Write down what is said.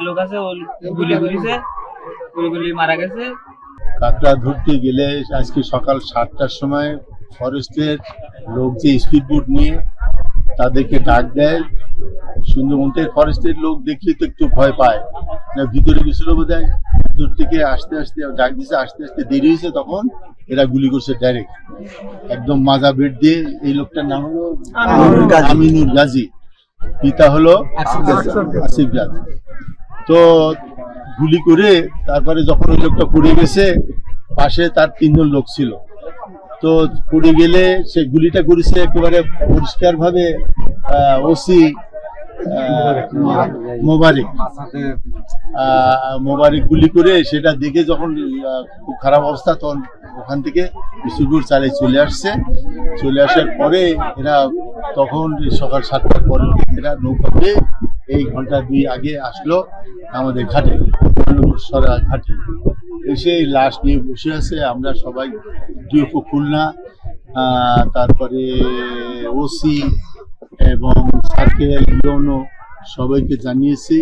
লোক আছে গুলি করেছে, গুলি মারা গেছে। কাঁকড়া ধরতে গেলে আজকে সকাল 7টার সময় ফরেস্টের লোক যে স্পিড বোট নিয়ে তাদেরকে ডাক দেয়। সুন্দরবনের ফরেস্টের লোক দেখলে তো একটু ভয় পায় না, ভিতরে গেছিল বোধহয়, ভিতর থেকে আসতে আসতে ডাক দিছে, আসতে আসতে দেরি হয়েছে, তখন এরা গুলি করছে ডাইরেক্ট একদম মাজা বেড দিয়ে। এই লোকটার নাম হলো আমিনুর গাজী, পিতা হলো আসিফ গাজী। তো গুলি করে তারপরে যখন ওই লোকটা পড়ে গেছে, পাশে তার 3জন লোক ছিল। তো পড়ে গেলে সে গুলিটা করেছে একেবারে পরিষ্কার ভাবে ওসি মোবারক গুলি করে সেটা দেখে যখন খুব খারাপ অবস্থা, তখন ওখান থেকে বিশুপুর চালিয়ে চলে আসছে। চলে আসার পরে এরা তখন সকাল 7টার পরে এরা নৌকাতে এই ঘন্টা 2 আগে আসলো আমাদের ঘাটে, সরা ঘাটে এসে লাশ নিয়ে বসে আছে। আমরা সবাই ডিওপো খুলনা, তারপরে ওসি এবং সার্কেল সবাইকে জানিয়েছি।